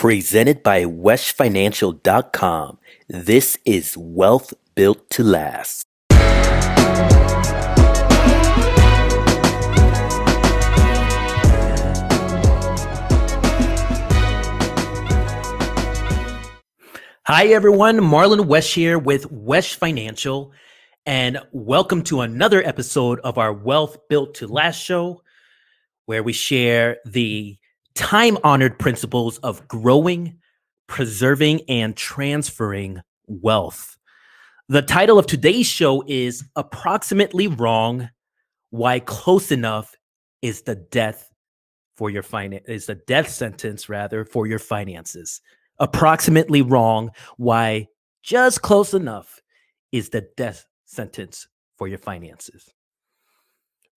Presented by weshfinancial.com. This is Wealth Built to Last. Hi, everyone. Marlon Wesh here with Wesh Financial, and welcome to another episode of our Wealth Built to Last show, where we share the time-honored principles of growing, preserving, and transferring wealth. The title of today's show is Approximately Wrong, Why Close Enough is the Death sentence for your finances. Approximately wrong, why just close enough is the death sentence for your finances.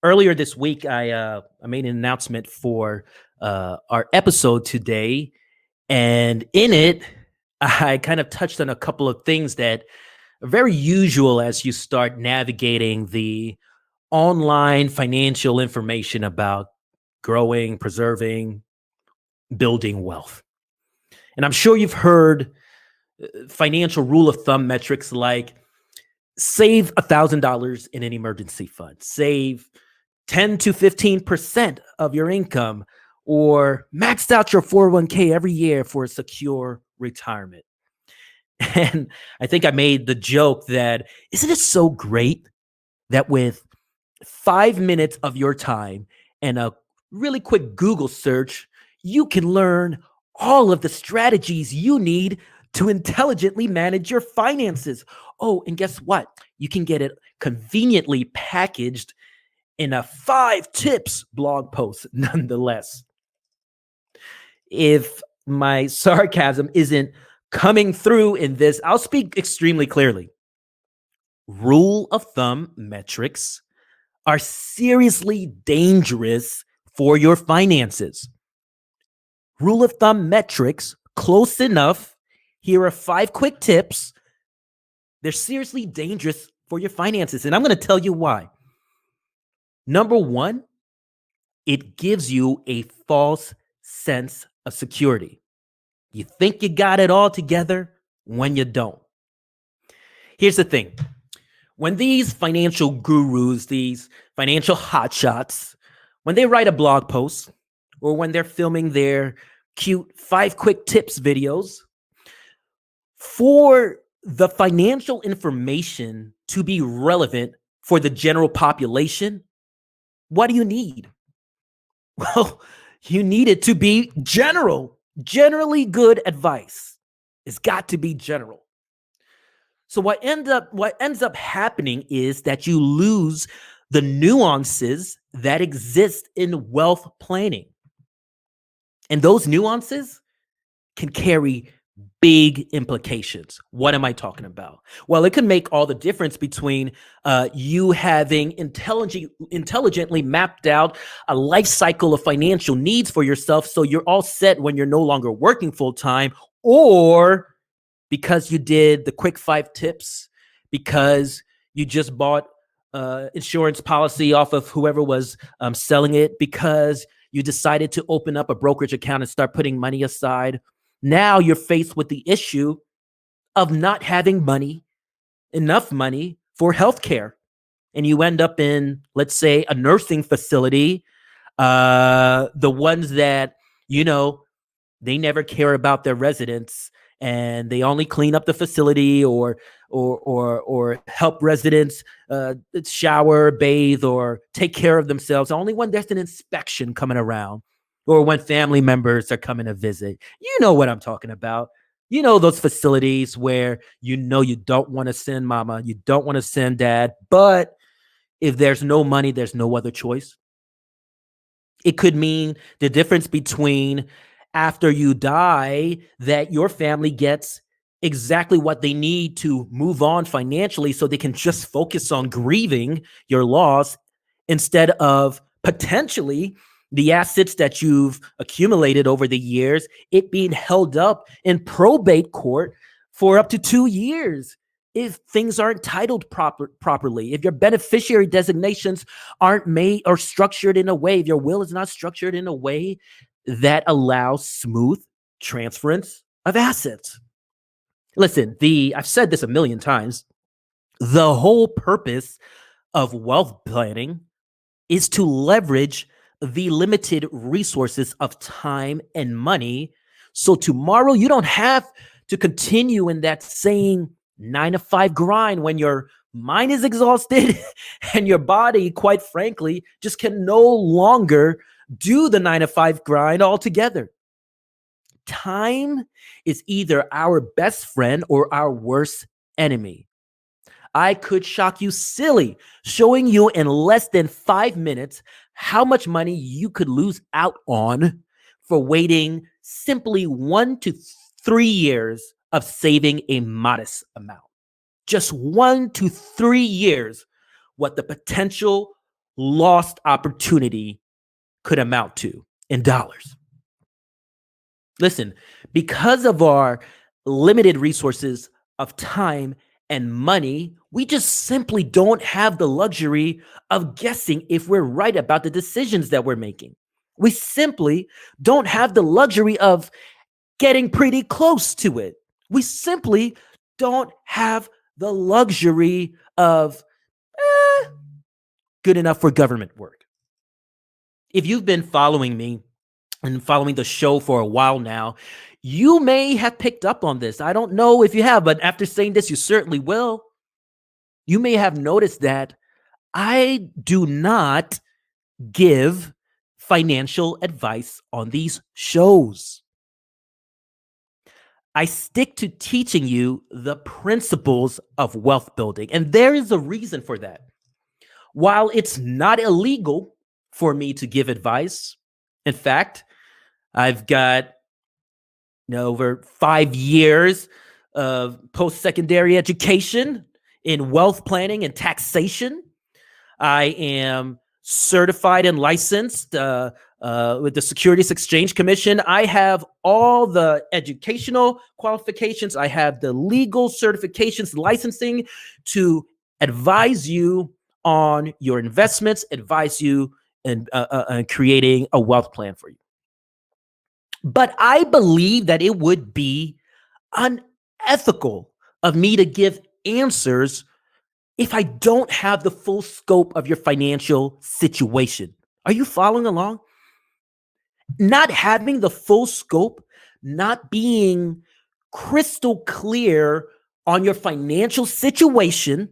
Earlier this week, I made an announcement for our episode today, and in it, I kind of touched on a couple of things that are very usual as you start navigating the online financial information about growing, preserving, building wealth. And I'm sure you've heard financial rule of thumb metrics like save $1,000 in an emergency fund, save 10 to 15% of your income, or maxed out your 401k every year for a secure retirement. And I think I made the joke that, isn't it so great that with 5 minutes of your time and a really quick Google search, you can learn all of the strategies you need to intelligently manage your finances. Oh, and guess what? You can get it conveniently packaged in a 5 tips blog post, nonetheless. If my sarcasm isn't coming through in this, I'll speak extremely clearly. Rule of thumb metrics are seriously dangerous for your finances. Rule of thumb metrics, close enough. Here are 5 quick tips. They're seriously dangerous for your finances, and I'm going to tell you why. Number 1, it gives you a false sense of security. You think you got it all together when you don't. Here's the thing. When these financial gurus, these financial hotshots, when they write a blog post or when they're filming their cute 5 quick tips videos, for the financial information to be relevant for the general population, what do you need? Well, you need it to be general. Generally good advice. It's got to be general. So what ends up happening is that you lose the nuances that exist in wealth planning. And those nuances can carry big implications. What am I talking about? Well, it can make all the difference between you having intelligently mapped out a life cycle of financial needs for yourself so you're all set when you're no longer working full time, or because you did the quick 5 tips, because you just bought insurance policy off of whoever was selling it, because you decided to open up a brokerage account and start putting money aside. Now you're faced with the issue of not having enough money for healthcare. And you end up in, let's say, a nursing facility, the ones that, they never care about their residents and they only clean up the facility or help residents shower, bathe, or take care of themselves. Only when there's an inspection coming around or when family members are coming to visit. You know what I'm talking about. You know those facilities where you don't want to send mama, you don't want to send dad, but if there's no money, there's no other choice. It could mean the difference between after you die that your family gets exactly what they need to move on financially so they can just focus on grieving your loss instead of potentially the assets that you've accumulated over the years, it being held up in probate court for up to 2 years if things aren't titled properly, if your beneficiary designations aren't made or structured in a way, if your will is not structured in a way that allows smooth transference of assets. Listen, I've said this a million times. The whole purpose of wealth planning is to leverage the limited resources of time and money. So tomorrow you don't have to continue in that same 9 to 5 grind when your mind is exhausted and your body, quite frankly, just can no longer do the 9 to 5 grind altogether. Time is either our best friend or our worst enemy. I could shock you silly, showing you in less than 5 minutes how much money you could lose out on for waiting simply 1 to 3 years of saving a modest amount. Just 1 to 3 years, what the potential lost opportunity could amount to in dollars. Listen, because of our limited resources of time and money, we just simply don't have the luxury of guessing if we're right about the decisions that we're making. We simply don't have the luxury of getting pretty close to it. We simply don't have the luxury of good enough for government work. If you've been following me and following the show for a while now, you may have picked up on this. I don't know if you have, but after saying this, you certainly will. You may have noticed that I do not give financial advice on these shows. I stick to teaching you the principles of wealth building, and there is a reason for that. While it's not illegal for me to give advice, in fact, I've got over 5 years of post-secondary education in wealth planning and taxation. I am certified and licensed with the Securities Exchange Commission. I have all the educational qualifications. I have the legal certifications, licensing to advise you on your investments, advise you in creating a wealth plan for you. But I believe that it would be unethical of me to give answers if I don't have the full scope of your financial situation. Are you following along? Not having the full scope, not being crystal clear on your financial situation,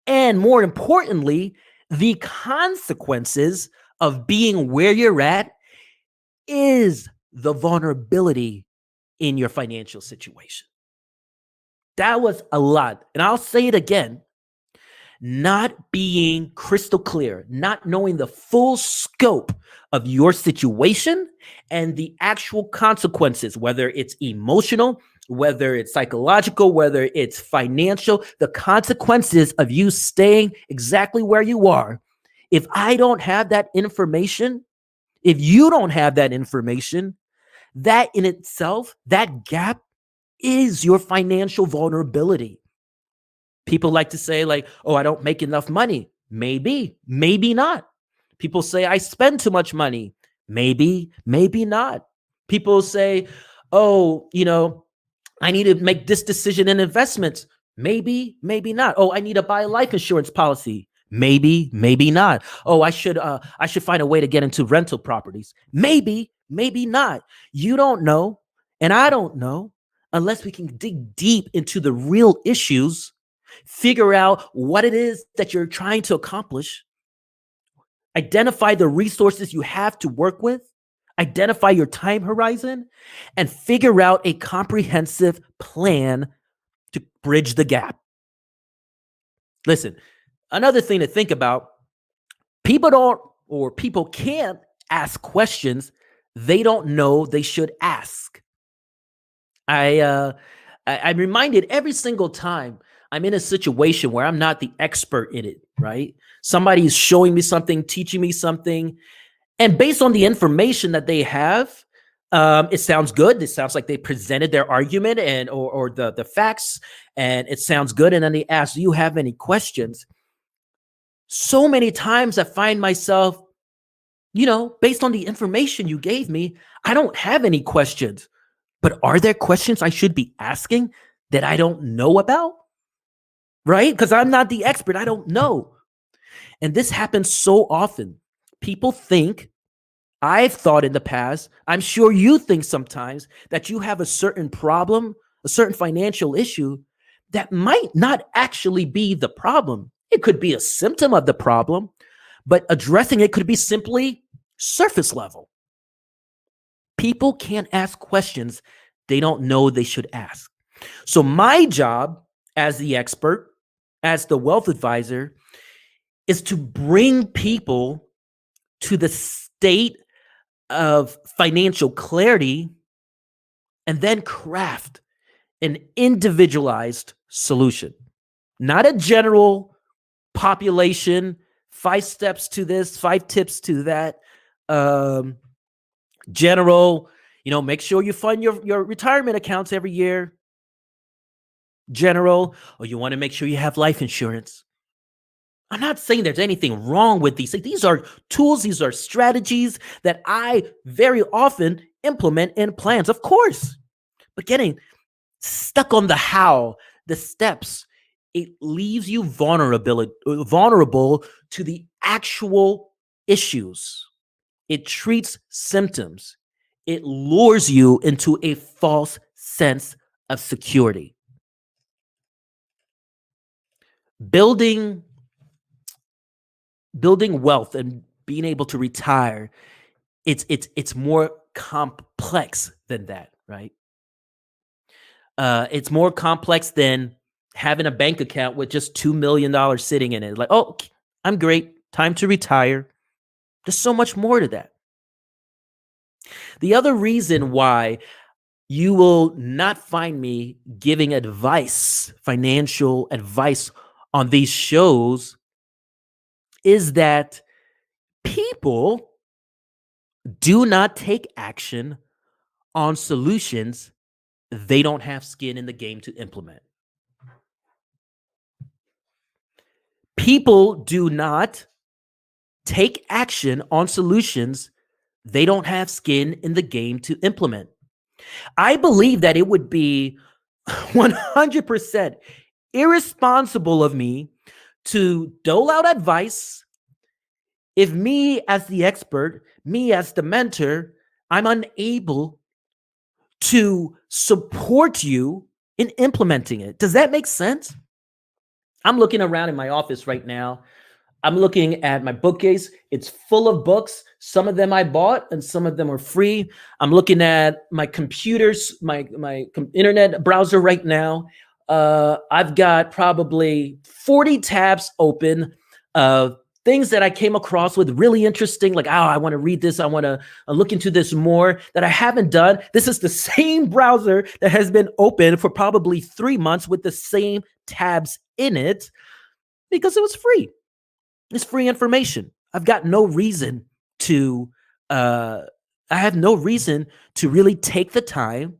and more importantly, the consequences of being where you're at is the vulnerability in your financial situation. That was a lot. And I'll say it again. Not being crystal clear, not knowing the full scope of your situation and the actual consequences, whether it's emotional, whether it's psychological, whether it's financial, the consequences of you staying exactly where you are. If I don't have that information, if you don't have that information, that in itself, that gap is your financial vulnerability. People like to say oh, I don't make enough money. Maybe, maybe not. People say I spend too much money. Maybe, maybe not. People say, oh, I need to make this decision in investments. Maybe, maybe not. Oh, I need to buy a life insurance policy. Maybe, maybe not. Oh, I should find a way to get into rental properties. Maybe, maybe not. You don't know, and I don't know, unless we can dig deep into the real issues, figure out what it is that you're trying to accomplish, identify the resources you have to work with, identify your time horizon, and figure out a comprehensive plan to bridge the gap. Listen, another thing to think about, people can't ask questions they don't know they should ask. I'm reminded every single time I'm in a situation where I'm not the expert in it, right? Somebody is showing me something, teaching me something, and based on the information that they have, it sounds good. It sounds like they presented their argument or the facts, and it sounds good. And then they ask, "Do you have any questions?" So many times I find myself, based on the information you gave me, I don't have any questions. But are there questions I should be asking that I don't know about? Right? Because I'm not the expert. I don't know. And this happens so often. People think, I've thought in the past, I'm sure you think sometimes, that you have a certain problem, a certain financial issue that might not actually be the problem. It could be a symptom of the problem, but addressing it could be simply surface level. People can't ask questions they don't know they should ask. So, my job as the expert, as the wealth advisor, is to bring people to the state of financial clarity and then craft an individualized solution, not a general population, 5 steps to this, 5 tips to that. General, make sure you fund your retirement accounts every year. General, or you want to make sure you have life insurance. I'm not saying there's anything wrong with these. These are tools, these are strategies that I very often implement in plans, of course. But getting stuck on the how, the steps, it leaves you vulnerable to the actual issues. It treats symptoms. It lures you into a false sense of security. Building wealth and being able to retire, it's more complex than that, right? It's more complex than having a bank account with just $2 million sitting in it. Like, oh, I'm great. Time to retire. There's so much more to that. The other reason why you will not find me giving advice, financial advice on these shows, is that people do not take action on solutions they don't have skin in the game to implement. People do not take action on solutions they don't have skin in the game to implement. I believe that it would be 100% irresponsible of me to dole out advice if me as the expert, me as the mentor, I'm unable to support you in implementing it. Does that make sense? I'm looking around in my office right now. I'm looking at my bookcase. It's full of books. Some of them I bought and some of them are free. I'm looking at my computers, my internet browser right now. I've got probably 40 tabs open of things that I came across with really interesting, like, I want to read this. I want to look into this more that I haven't done. This is the same browser that has been open for probably 3 months with the same tabs in it because it was free. It's free information. I've got no reason to, I have no reason to really take the time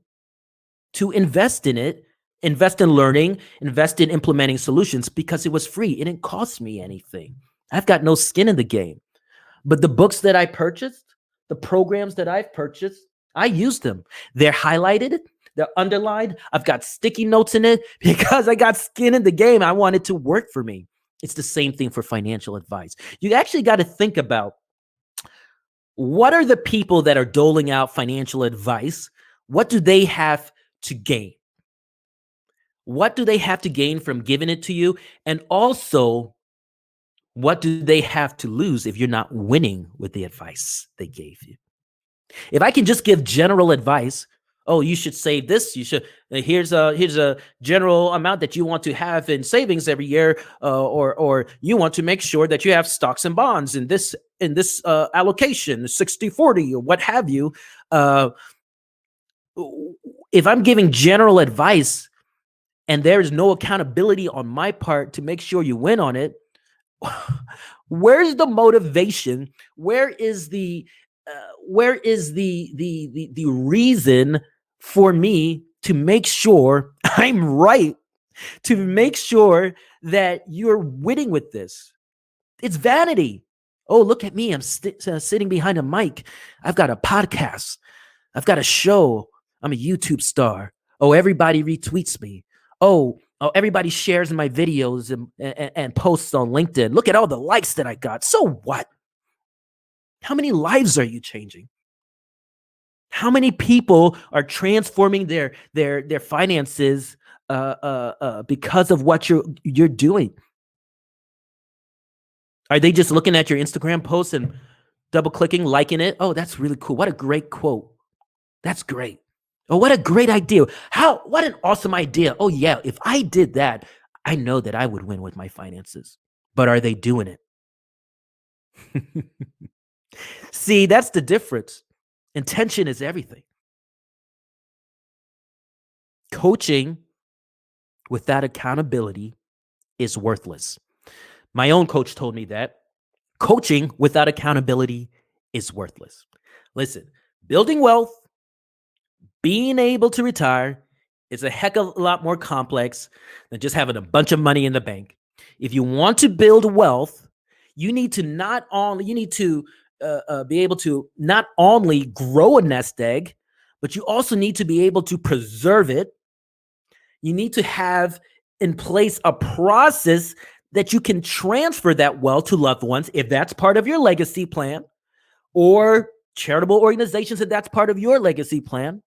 to invest in it, invest in learning, invest in implementing solutions because it was free. It didn't cost me anything. I've got no skin in the game. But the books that I purchased, the programs that I've purchased, I use them. They're highlighted, they're underlined. I've got sticky notes in it because I got skin in the game. I want it to work for me. It's the same thing for financial advice. You actually got to think about, what are the people that are doling out financial advice? What do they have to gain? What do they have to gain from giving it to you? And also, what do they have to lose if you're not winning with the advice they gave you? If I can just give general advice, oh, you should save this. You should. Here's a general amount that you want to have in savings every year, or you want to make sure that you have stocks and bonds in this allocation, 60-40 or what have you. If I'm giving general advice and there is no accountability on my part to make sure you win on it, where's the motivation? Where is the reason for me to make sure I'm right, to make sure that you're winning with this? It's vanity. Oh, look at me. I'm sitting behind a mic. I've got a podcast. I've got a show. I'm a YouTube star. Oh, everybody retweets me. Oh, everybody shares my videos and posts on LinkedIn. Look at all the likes that I got. So what? How many lives are you changing? How many people are transforming their finances because of what you're doing? Are they just looking at your Instagram posts and double clicking, liking it? Oh, that's really cool. What a great quote. That's great. Oh, what a great idea. What an awesome idea. Oh, yeah. If I did that, I know that I would win with my finances. But are they doing it? See, that's the difference. Intention is everything. Coaching without accountability is worthless. My own coach told me that coaching without accountability is worthless. Listen, building wealth, being able to retire is a heck of a lot more complex than just having a bunch of money in the bank. If you want to build wealth, you need to be able to not only grow a nest egg, but you also need to be able to preserve it. You need to have in place a process that you can transfer that wealth to loved ones if that's part of your legacy plan, or charitable organizations if that's part of your legacy plan.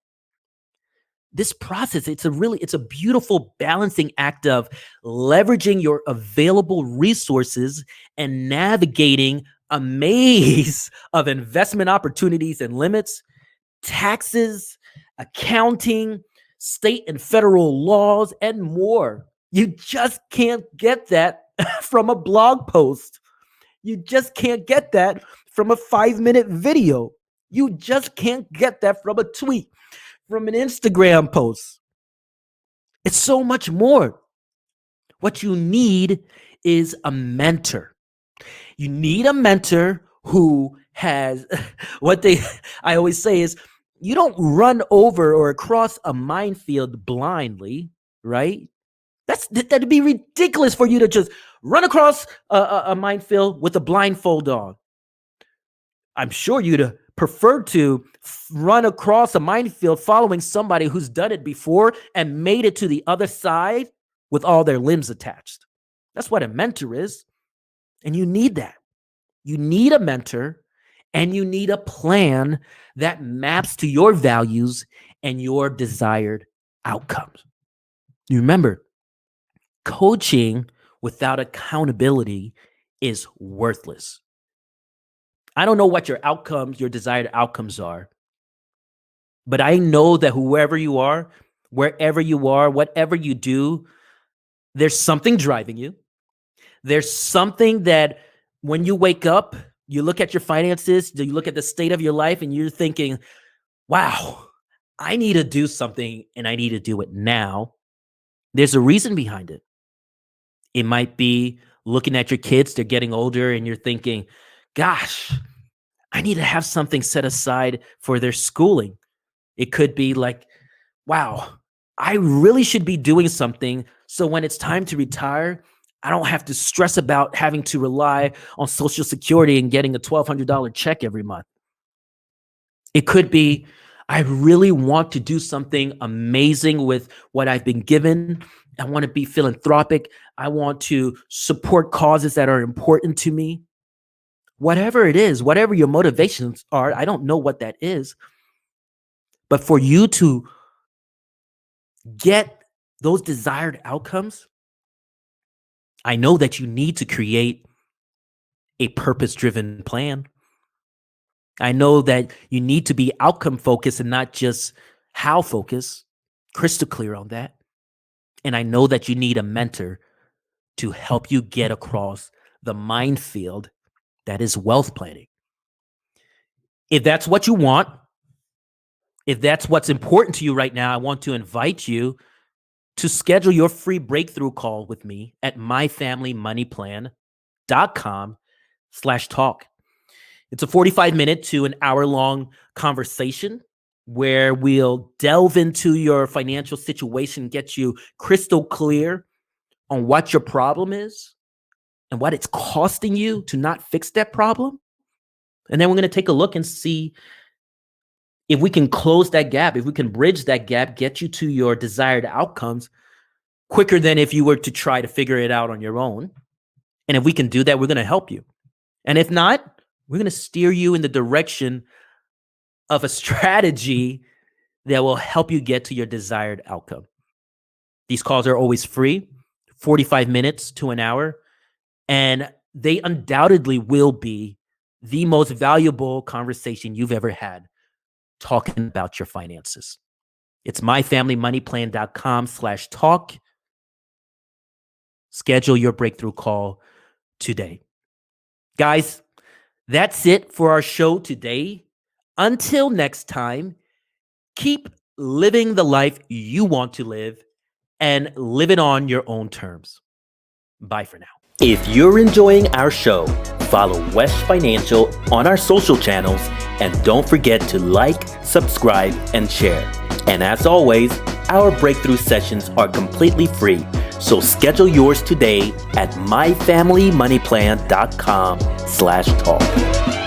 This process, it's a beautiful balancing act of leveraging your available resources and navigating a maze of investment opportunities and limits, taxes, accounting, state and federal laws, and more. You just can't get that from a blog post. You just can't get that from a 5-minute video. You just can't get that from a tweet, from an Instagram post. It's so much more. What you need is a mentor. You need a mentor who has I always say is, you don't run over or across a minefield blindly, right? That'd be ridiculous for you to just run across a minefield with a blindfold on. I'm sure you'd prefer to run across a minefield following somebody who's done it before and made it to the other side with all their limbs attached. That's what a mentor is. And you need that. You need a mentor and you need a plan that maps to your values and your desired outcomes. You remember, coaching without accountability is worthless. I don't know what your desired outcomes are, but I know that whoever you are, wherever you are, whatever you do, there's something driving you. There's something that when you wake up, you look at your finances, you look at the state of your life, and you're thinking, wow, I need to do something and I need to do it now. There's a reason behind it. It might be looking at your kids, they're getting older, and you're thinking, gosh, I need to have something set aside for their schooling. It could be like, wow, I really should be doing something so when it's time to retire, I don't have to stress about having to rely on Social Security and getting a $1,200 check every month. It could be, I really want to do something amazing with what I've been given. I want to be philanthropic. I want to support causes that are important to me. Whatever it is, whatever your motivations are, I don't know what that is. But for you to get those desired outcomes, I know that you need to create a purpose-driven plan. I know that you need to be outcome focused and not just how focused, crystal clear on that. And I know that you need a mentor to help you get across the minefield that is wealth planning. If that's what you want, if that's what's important to you right now, I want to invite you to schedule your free breakthrough call with me at myfamilymoneyplan.com/talk. It's a 45-minute to an hour-long conversation where we'll delve into your financial situation, get you crystal clear on what your problem is and what it's costing you to not fix that problem. And then we're going to take a look and see If we can close that gap, if we can bridge that gap, get you to your desired outcomes quicker than if you were to try to figure it out on your own. And if we can do that, we're going to help you. And if not, we're going to steer you in the direction of a strategy that will help you get to your desired outcome. These calls are always free, 45 minutes to an hour, and they undoubtedly will be the most valuable conversation you've ever had talking about your finances. It's myfamilymoneyplan.com/talk. Schedule your breakthrough call today. Guys, that's it for our show today. Until next time, keep living the life you want to live and live it on your own terms. Bye for now. If you're enjoying our show, follow West Financial on our social channels and don't forget to like, subscribe, and share. And as always, our breakthrough sessions are completely free. So schedule yours today at myfamilymoneyplan.com/talk.